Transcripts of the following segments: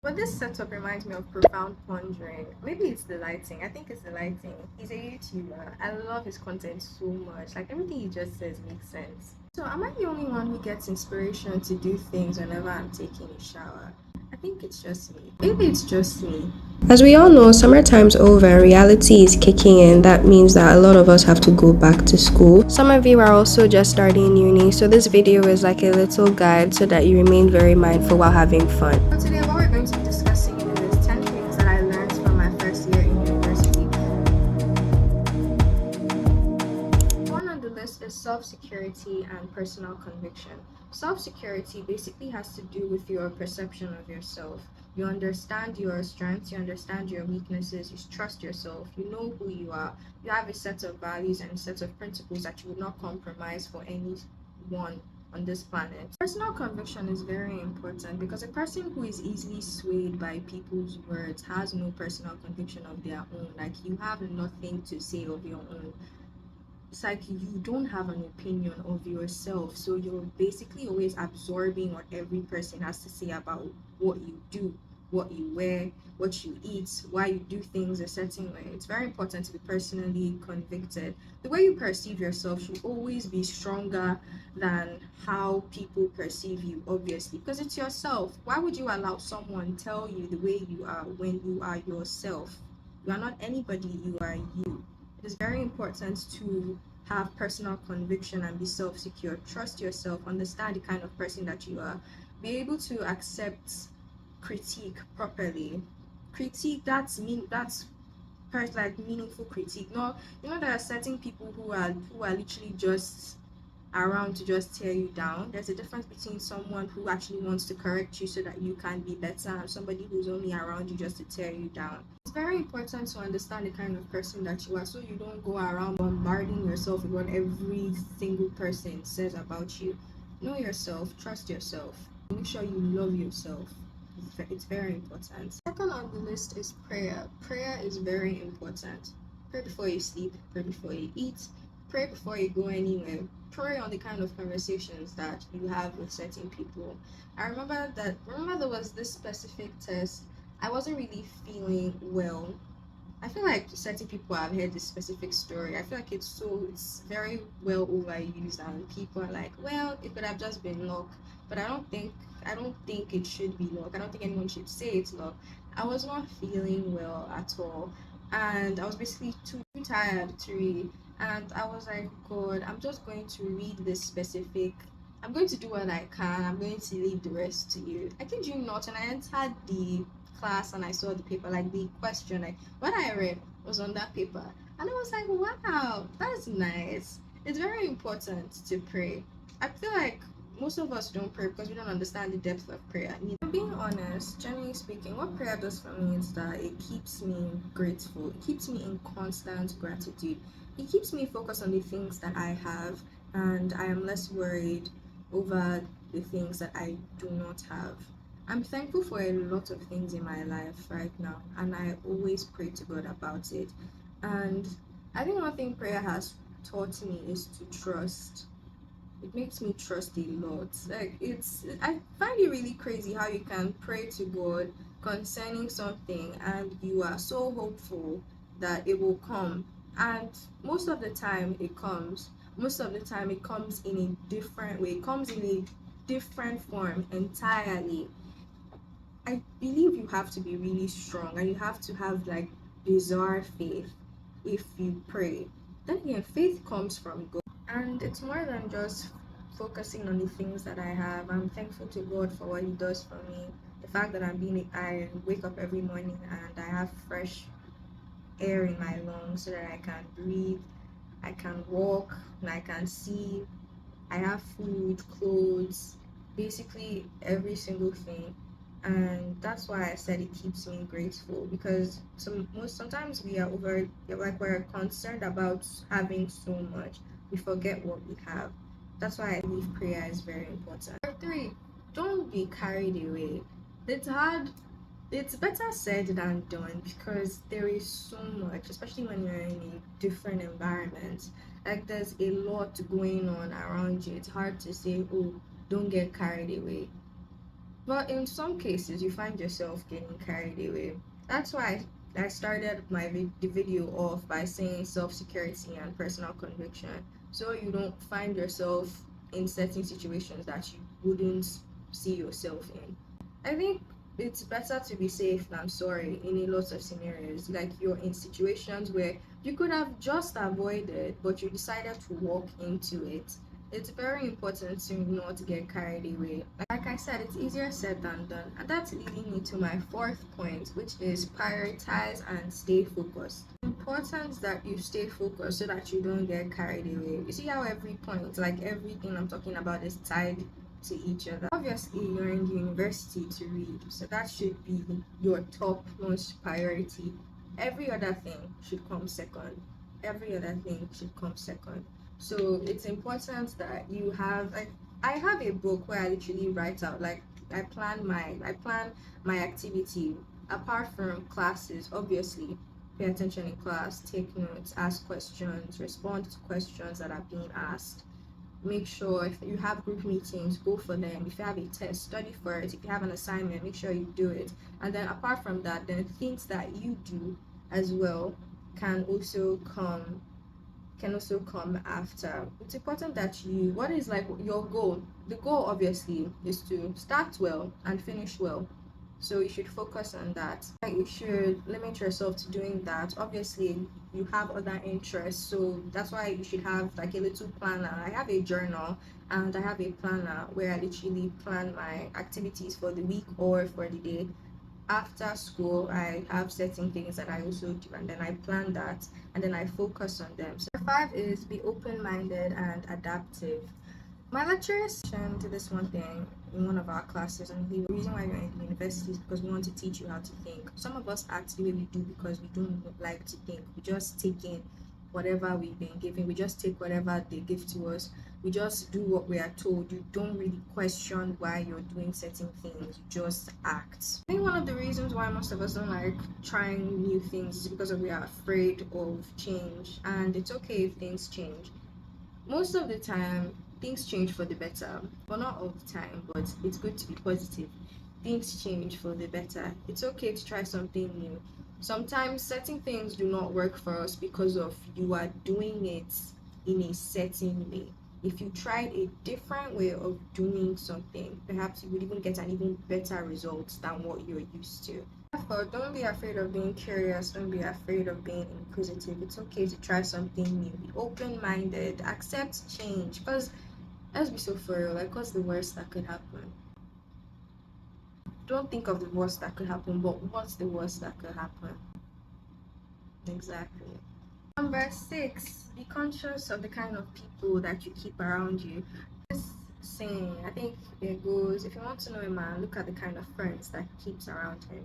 But this setup reminds me of profound pondering. Maybe it's the lighting. I think it's the lighting. He's a YouTuber. I love his content so much. Like everything he just says makes sense. So am I the only one who gets inspiration to do things whenever I'm taking a shower? I think it's just me. Maybe it's just me. As we all know, summertime's over and reality is kicking in. That means that a lot of us have to go back to school. Some of you are also just starting uni, so this video is like a little guide so that you remain very mindful while having fun. So today what we're going to be discussing is 10 things that I learned from my first year in university. One on the list is self-security and personal conviction. Self-security basically has to do with your perception of yourself. You understand your strengths, you understand your weaknesses, you trust yourself, you know who you are, you have a set of values and a set of principles that you would not compromise for anyone on this planet. Personal conviction is very important because a person who is easily swayed by people's words has no personal conviction of their own. Like you have nothing to say of your own. It's like you don't have an opinion of yourself, so you're basically always absorbing what every person has to say about what you do, what you wear, what you eat, why you do things a certain way. It's very important to be personally convicted. The way you perceive yourself should always be stronger than how people perceive you, obviously, because it's yourself. Why would you allow someone tell you the way you are when you are yourself? You are not anybody, you are you. It is very important to have personal conviction and be self-secure. Trust yourself, understand the kind of person that you are, be able to accept critique properly. Critique that's like meaningful critique. No, you know there are certain people who are literally just around to just tear you down. There's a difference between someone who actually wants to correct you so that you can be better and somebody who's only around you just to tear you down. It's very important to understand the kind of person that you are so you don't go around bombarding yourself with what every single person says about you. Know yourself, trust yourself, make sure you love yourself. It's very important. Second on the list is prayer. Prayer is very important. Pray before you sleep, pray before you eat, pray before you go anywhere. Pray on the kind of conversations that you have with certain people. I remember there was this specific test. I wasn't really feeling well. I feel like certain people have heard this specific story. I feel like it's very well overused and people are like, well, it could have just been luck. But I don't think it should be luck. I don't think anyone should say it's luck. I was not feeling well at all. And I was basically too tired to read. And I was like, God, I'm just going to read this specific. I'm going to do what I can. I'm going to leave the rest to you. I kid you not. And I entered the class and I saw the paper, like the question, like what I read was on that paper. And I was like, wow, that's nice. It's very important to pray. I feel like most of us don't pray because we don't understand the depth of prayer. I mean, being honest, generally speaking, what prayer does for me is that it keeps me grateful. It keeps me in constant gratitude. It keeps me focused on the things that I have, and I am less worried over the things that I do not have. I'm thankful for a lot of things in my life right now, and I always pray to God about it. And I think one thing prayer has taught me is to trust. It makes me trust a lot. Like I find it really crazy how you can pray to God concerning something and you are so hopeful that it will come. And most of the time it comes. Most of the time it comes in a different way. It comes in a different form entirely. I believe you have to be really strong and you have to have like bizarre faith if you pray. Then again, faith comes from God. And it's more than just focusing on the things that I have. I'm thankful to God for what He does for me. The fact that I wake up every morning and I have fresh air in my lungs so that I can breathe, I can walk, and I can see. I have food, clothes, basically every single thing. And that's why I said it keeps me grateful because sometimes we're concerned about having so much. We forget what we have. That's why I believe prayer is very important. Number three, don't be carried away. It's hard, it's better said than done because there is so much, especially when you're in a different environment. Like there's a lot going on around you. It's hard to say, oh, don't get carried away. But in some cases, you find yourself getting carried away. That's why I started the video off by saying self-security and personal conviction, so you don't find yourself in certain situations that you wouldn't see yourself in. I think it's better to be safe than sorry in a lot of scenarios. Like you're in situations where you could have just avoided, but you decided to walk into it. It's very important to not get carried away. Like I said, it's easier said than done. And that's leading me to my fourth point, which is prioritize and stay focused. Important that you stay focused so that you don't get carried away. You see how every point, like everything I'm talking about, is tied to each other. Obviously, you're in university to read, so that should be your top most priority. Every other thing should come second. Every other thing should come second. So it's important that you have, like, I have a book where I literally write out, like, I plan my activity apart from classes. Obviously, pay attention in class, take notes, ask questions, respond to questions that are being asked. Make sure if you have group meetings, go for them. If you have a test, study for it. If you have an assignment, make sure you do it. And then apart from that, then things that you do as well can also come after. It's important that you, what is like your goal? The goal obviously is to start well and finish well. So you should focus on that. Like, you should limit yourself to doing that. Obviously, you have other interests, so that's why you should have like a little planner. I have a journal and I have a planner where I literally plan my activities for the week or for the day. After school, I have certain things that I also do, and then I plan that, and then I focus on them. So five is be open-minded and adaptive. My lecturer mentioned this one thing in one of our classes, and the reason why you're in university is because we want to teach you how to think. Some of us act the way we do because we don't like to think. We just take in whatever we've been given. We just take whatever they give to us. We just do what we are told. You don't really question why you're doing certain things. You just act. I think one of the reasons why most of us don't like trying new things is because we are afraid of change, and it's okay if things change. Most of the time things change for the better, but not all the time, but it's good to be positive. Things change for the better. It's okay to try something new. Sometimes certain things do not work for us because of you are doing it in a certain way. If you tried a different way of doing something, perhaps you would even get an even better result than what you're used to. Therefore, don't be afraid of being curious. Don't be afraid of being inquisitive. It's okay to try something new. Be open-minded. Accept change. Because let's be so for real. Like, what's the worst that could happen? Don't think of the worst that could happen, but what's the worst that could happen? Exactly. Number six, be conscious of the kind of people that you keep around you. This saying, I think it goes, if you want to know a man, look at the kind of friends that he keeps around him.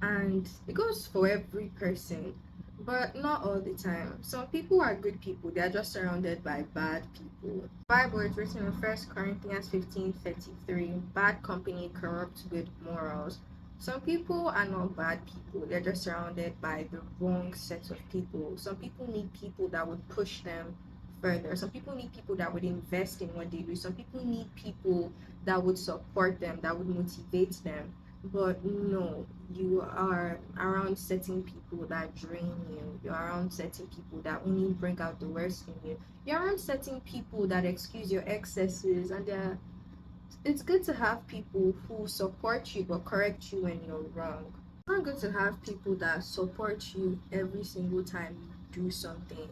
And it goes for every person, but not all the time. Some people are good people, they are just surrounded by bad people. The Bible is written in 1 Corinthians 15:33. Bad company corrupts good morals. Some people are not bad people, they're just surrounded by the wrong set of people. Some people need people that would push them further. Some people need people that would invest in what they do. Some people need people that would support them, that would motivate them. But no, you are around certain people that drain you. You're around certain people that only bring out the worst in you. You're around certain people that excuse your excesses, and it's good to have people who support you but correct you when you're wrong. It's not good to have people that support you every single time you do something.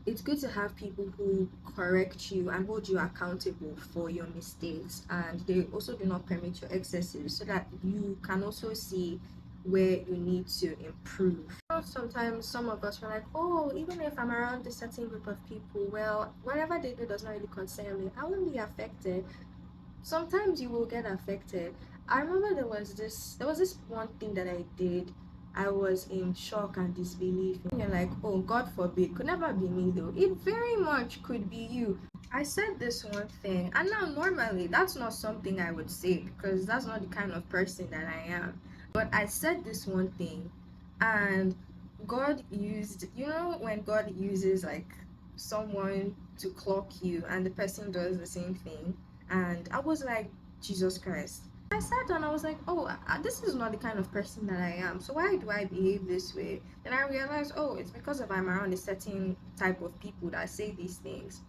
It's good to have people who correct you and hold you accountable for your mistakes, and they also do not permit your excesses so that you can also see where you need to improve. Sometimes some of us are like, oh, even if I'm around a certain group of people, well, whatever they do does not really concern me. I won't be affected. Sometimes you will get affected. I remember there was this one thing that I did. I was in shock and disbelief. And you're like, oh, God forbid, could never be me though. It very much could be you. I said this one thing, and now normally that's not something I would say because that's not the kind of person that I am. But I said this one thing, and God used, when God uses like someone to clock you and the person does the same thing, and I was like, Jesus Christ. I sat down, I was like, oh, this is not the kind of person that I am. So why do I behave this way? Then I realized, oh, it's because of I'm around a certain type of people that say these things.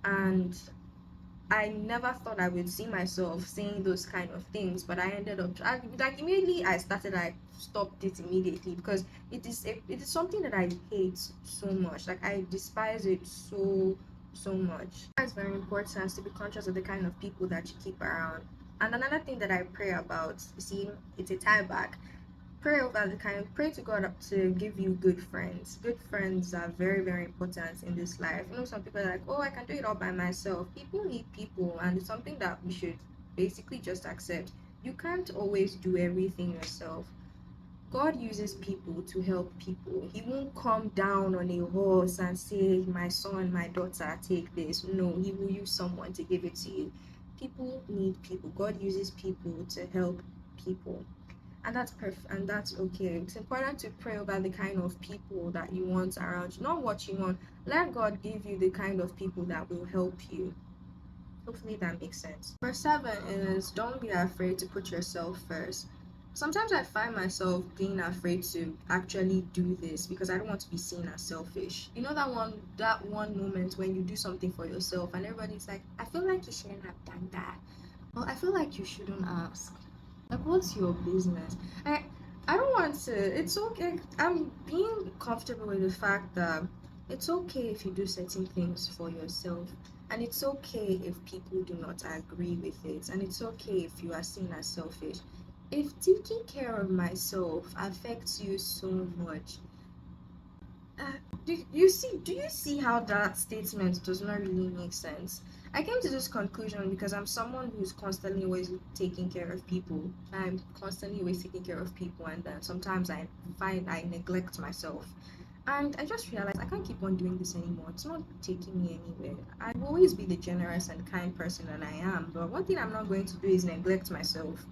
And I never thought I would see myself saying those kind of things, but I ended up like immediately I stopped it immediately because it is something that I hate so much. Like I despise it so much. It's very important to be conscious of the kind of people that you keep around. And another thing that I pray about, you see, it's a tie back. Pray to God to give you good friends. Good friends are very important in this life. You know, some people are like, oh, I can do it all by myself. People need people, and it's something that we should basically just accept. You can't always do everything yourself. God uses people to help people. He won't come down on a horse and say, my son, my daughter, take this. No, he will use someone to give it to you. People need people. God uses people to help people, and that's perfect, and that's okay. It's important to pray over the kind of people that you want around you, not what you want. Let God give you the kind of people that will help you. Hopefully that makes sense. Number 7 is don't be afraid to put yourself first. Sometimes I find myself being afraid to actually do this because I don't want to be seen as selfish. You know that one moment when you do something for yourself and everybody's like, I feel like you shouldn't have done that. Well, I feel like you shouldn't ask. Like, what's your business? I I don't want to. It's okay. I'm being comfortable with the fact that it's okay if you do certain things for yourself, and it's okay if people do not agree with it, and it's okay if you are seen as selfish. If taking care of myself affects you so much, uh, do you see how that statement does not really make sense? I came to this conclusion because I'm someone who's constantly always taking care of people. I'm constantly always taking care of people, and then sometimes I find I neglect myself. And I just realized I can't keep on doing this anymore. It's not taking me anywhere. I will always be the generous and kind person that I am, but one thing I'm not going to do is neglect myself.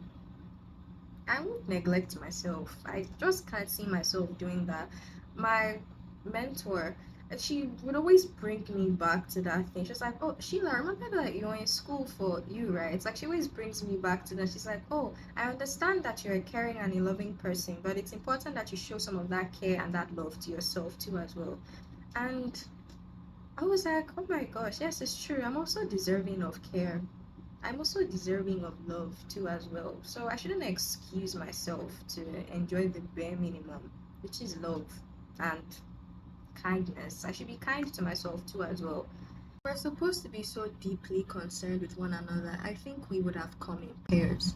I won't neglect myself. I just can't see myself doing that. My mentor, she would always bring me back to that thing. She's like, "Oh, Sheila, remember that you're in school for you, right?" It's like she always brings me back to that. She's like, "Oh, I understand that you're a caring and a loving person, but it's important that you show some of that care and that love to yourself too as well." And I was like, "Oh my gosh, yes, it's true. I'm also deserving of care. I'm also deserving of love too as well. So I shouldn't excuse myself to enjoy the bare minimum, which is love and kindness. I should be kind to myself too as well. We're supposed to be so deeply concerned with one another. I think we would have come in pairs,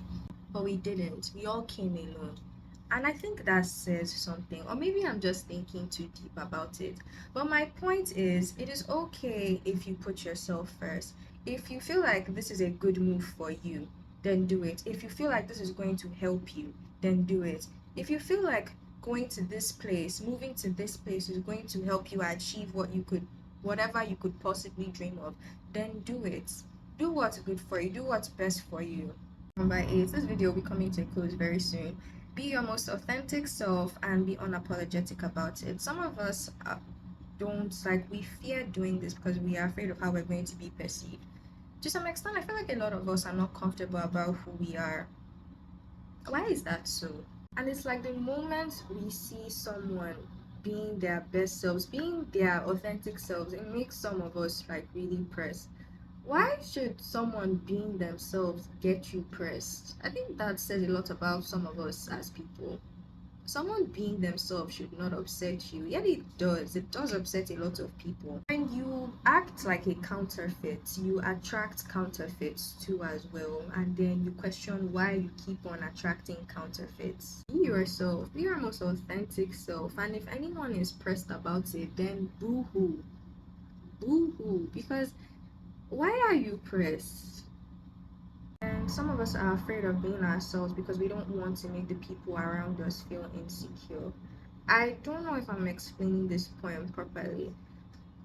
but we didn't. We all came alone. And I think that says something, or maybe I'm just thinking too deep about it. But my point is, it is okay if you put yourself first. If you feel like this is a good move for you, then do it. If you feel like this is going to help you, then do it. If you feel like going to this place, moving to this place is going to help you achieve whatever you could possibly dream of, then do it. Do what's good for you, do what's best for you. Number 8, this video will be coming to a close very soon. Be your most authentic self and be unapologetic about it. Some of us don't like, we fear doing this because we are afraid of how we're going to be perceived. To some extent, I feel like a lot of us are not comfortable about who we are. Why is that so? And it's like the moment we see someone being their best selves, being their authentic selves, it makes some of us like really pressed. Why should someone being themselves get you pressed? I think that says a lot about some of us as people. Someone being themselves should not upset you. Yet it does. It does upset a lot of people. When you act like a counterfeit, you attract counterfeits too as well. And then you question why you keep on attracting counterfeits. Be yourself. Be your most authentic self. And if anyone is pressed about it, then boo hoo. Boo hoo. Because why are you pressed? And some of us are afraid of being ourselves because we don't want to make the people around us feel insecure. I don't know if I'm explaining this point properly.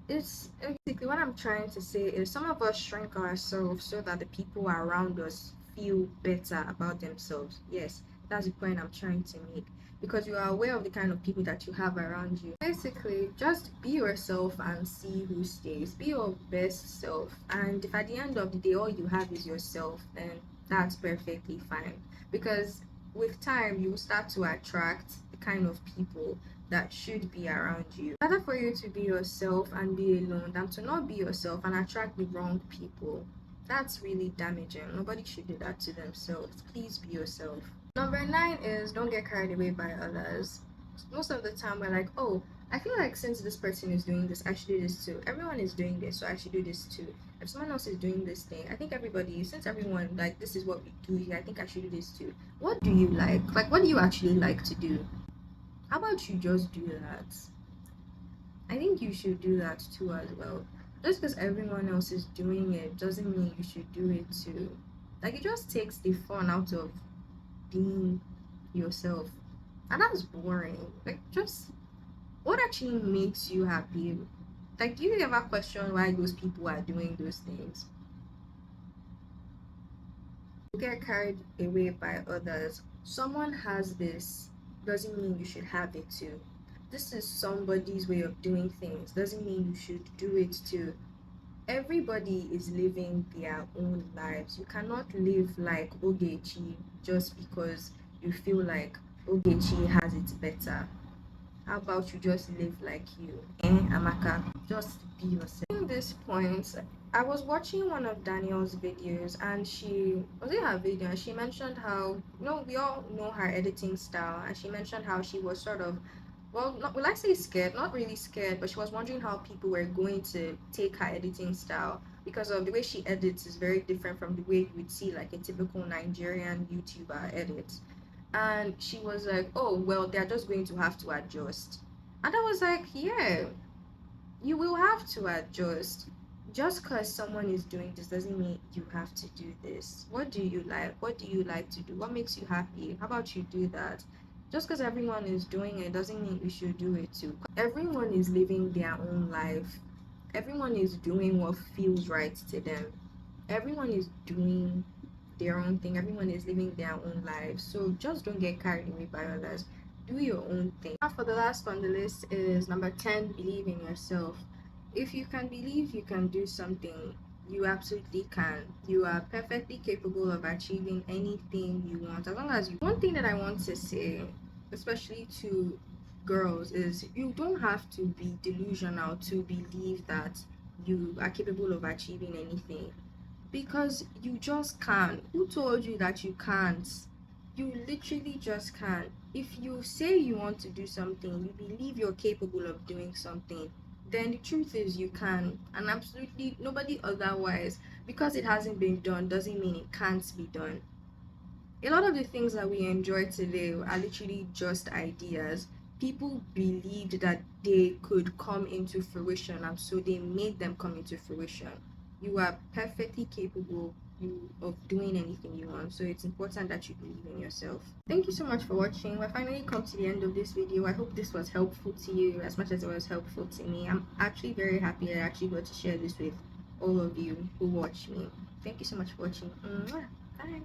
It's basically what I'm trying to say is some of us shrink ourselves so that the people around us feel better about themselves. Yes, that's the point I'm trying to make. Because you are aware of the kind of people that you have around you. Basically, just be yourself and see who stays. Be your best self. And if at the end of the day all you have is yourself, then That's perfectly fine, because with time you will start to attract the kind of people that should be around you. Rather for you to be yourself and be alone than to not be yourself and attract the wrong people. That's really damaging. Nobody should do that to themselves. Please be yourself. Number nine is don't get carried away by others. Most of the time we're like, oh, I feel like since this person is doing this, I should do this too. Everyone is doing this, so I should do this too. If someone else is doing this thing, I think everybody, since everyone, like, this is what we do here, I think I should do this too. What do you like? Like, what do you actually like to do? How about you just do that? I think you should do that too as well. Just because everyone else is doing it doesn't mean you should do it too. Like, it just takes the fun out of being yourself. And that's boring. Like, just what actually makes you happy? Like, do you ever question why those people are doing those things? Get carried away by others. Someone has this doesn't mean you should have it too. This is somebody's way of doing things, doesn't mean you should do it too. Everybody is living their own lives. You cannot live like Ogechi just because you feel like Ogechi has it better. How about you just live like you? Amaka? Just be yourself. At this point, I was watching one of Danielle's videos and she was in her video and she mentioned how, we all know her editing style, and she mentioned how she was sort of, well, not, will I say scared? Not really scared, but she was wondering how people were going to take her editing style, because of the way she edits is very different from the way you would see like a typical Nigerian YouTuber edit. And she was like, oh, well, they're just going to have to adjust. And I was like, yeah, you will have to adjust. Just because someone is doing this doesn't mean you have to do this. What do you like? What do you like to do? What makes you happy? How about you do that? Just because everyone is doing it doesn't mean you should do it too. Everyone is living their own life. Everyone is doing what feels right to them. Everyone is doing their own thing. Everyone is living their own lives. So just don't get carried away by others. Do your own thing. Now for the last on the list is number 10, believe in yourself. If you can believe you can do something, you absolutely can. You are perfectly capable of achieving anything you want, as long as you. One thing that I want to say, especially to girls, is you don't have to be delusional to believe that you are capable of achieving anything, because you just can't. Who told you that you can't? You literally just can't. If you say you want to do something, you believe you're capable of doing something, then the truth is you can, and absolutely nobody otherwise. Because it hasn't been done doesn't mean it can't be done. A lot of the things that we enjoy today are literally just ideas. People believed that they could come into fruition, and so they made them come into fruition. You are perfectly capable of doing anything you want, so it's important that you believe in yourself. Thank you so much for watching. We're finally come to the end of this video. I hope this was helpful to you as much as it was helpful to me. I'm actually very happy I actually got to share this with all of you who watch me. Thank you so much for watching. Mwah. Bye.